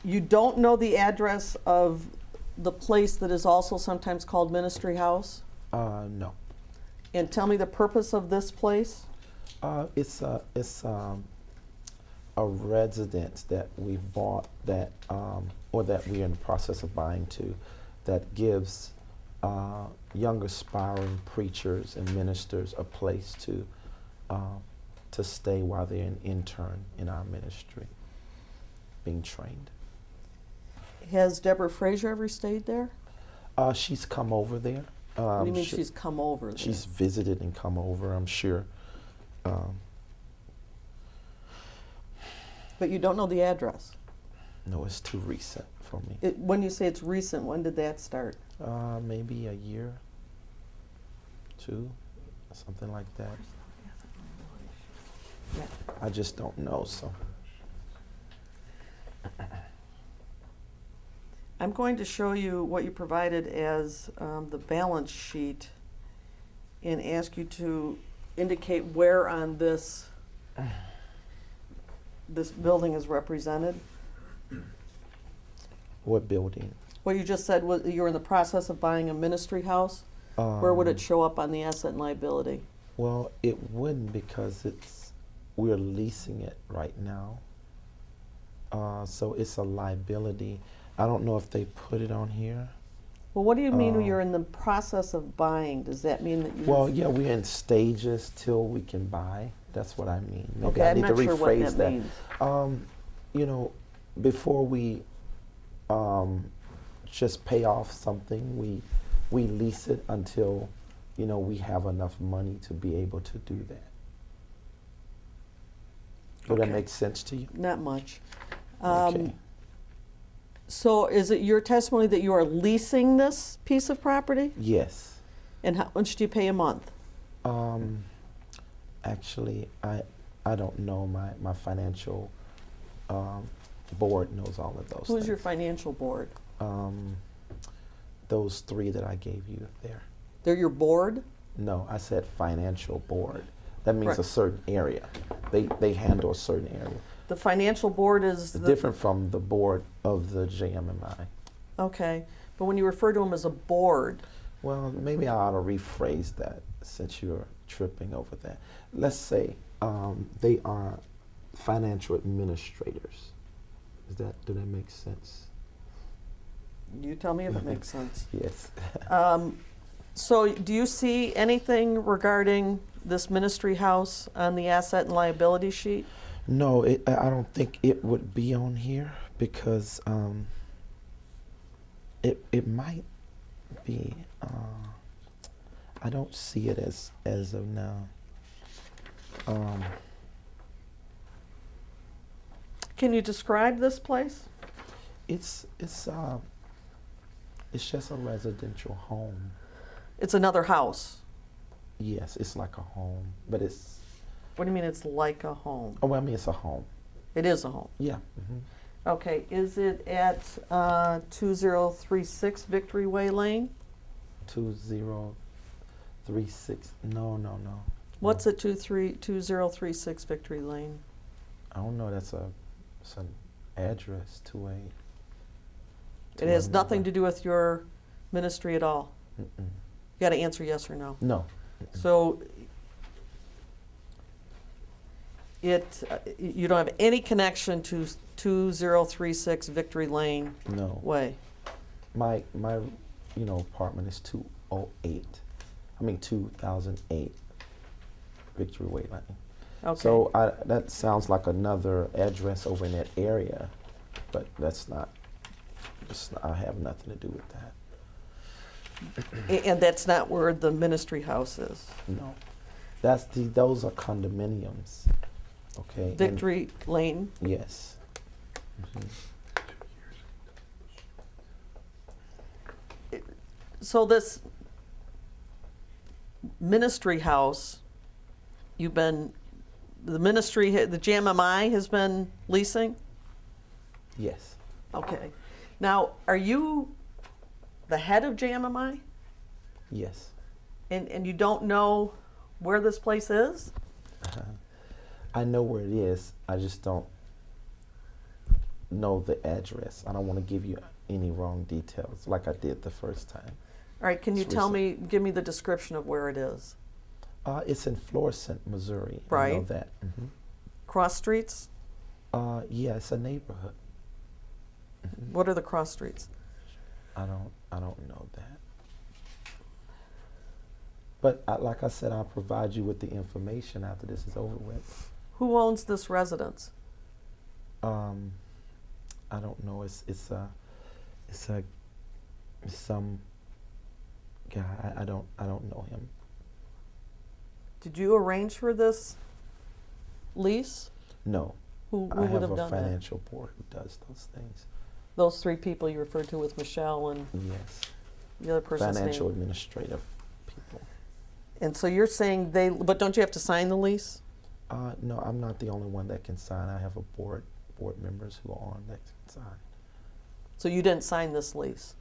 You don't know the address of the place that is also sometimes called Ministry House? No. And tell me the purpose of this place? It's a residence that we bought that, or that we're in the process of buying to, that gives young aspiring preachers and ministers a place to stay while they're an intern in our ministry, being trained. Has Deborah Fraser ever stayed there? She's come over there. What do you mean she's come over there? She's visited and come over, I'm sure. But you don't know the address? No, it's too recent for me. When you say it's recent, when did that start? Maybe a year, two, something like that. Yeah. I just don't know, so. I'm going to show you what you provided as the balance sheet and ask you to indicate where on this building is represented. What building? What you just said was you're in the process of buying a ministry house. Where would it show up on the asset and liability? Well, it wouldn't, because we're leasing it right now. So it's a liability. I don't know if they put it on here. Well, what do you mean when you're in the process of buying? Does that mean that you... Well, yeah, we're in stages till we can buy. That's what I mean. Maybe Okay, I I'm need not to sure what rephrase that means. You know, before we just pay off something, we lease it until, you know, we have enough money to be able to do that. Would that Okay. make sense to you? Not much. Okay. So is it your testimony that you are leasing this piece of property? Yes. And how much do you pay a month? Actually, I don't know. My financial board knows all of those Who's things. your financial board? Those three that I gave you there. They're your board? No, I said financial board. That means Right. a certain area. They handle a certain area. The financial board is It's different from the board of the JMMI. Okay, but when you refer to them as a board, Well, maybe I ought to rephrase that since you're tripping over that. Let's say they are financial administrators. Do that make sense? you tell me if it makes sense. Yes. So do you see anything regarding this ministry house on the asset and liability sheet? No, I don't think it would be on here because it might be. I don't see it as of now. Can you describe this place? It's just a residential home. It's another house. Yes, it's like a home, but it's. What do you mean it's like a home? Oh, I mean it's a home. It is a home. Yeah. Okay, is it at 2036 Victory Way Lane? 2036. No. What's at 2036 Victory Lane? I don't know. It's an address to a. It has nothing to do with your ministry at all. Mm-mm. You got to answer yes or no. No. So you don't have any connection to 2036 Victory Lane No. Way. My apartment is 2008 Victory Way Lane. Okay. So that sounds like another address over in that area, but that's not. I have nothing to do with that. And that's not where the ministry house is. No, those are condominiums. Okay. Victory Lane. Yes. So this ministry house, the JMMI has been leasing? Yes. Okay. Now, are you the head of JMMI? Yes. And you don't know where this place is? I know where it is. I just don't know the address. I don't want to give you any wrong details like I did the first time. All right, can you It's tell me, give me the description of where it is? It's in Florissant, Missouri. I know Right. that. Cross streets? Yeah, it's a neighborhood. Mhm. What are the cross streets? I don't know that. But like I said, I'll provide you with the information after this is over with. Who owns this residence? I don't know. It's some guy. I don't know him. Did you arrange for this lease? No, Who I would have have a done that? financial board who does those things. Those three people you referred to with Michelle and Yes, the other person's financial name. administrative people. And so you're saying but don't you have to sign the lease? No, I'm not the only one that can sign. I have a board members who are on that can sign. So you didn't sign this lease?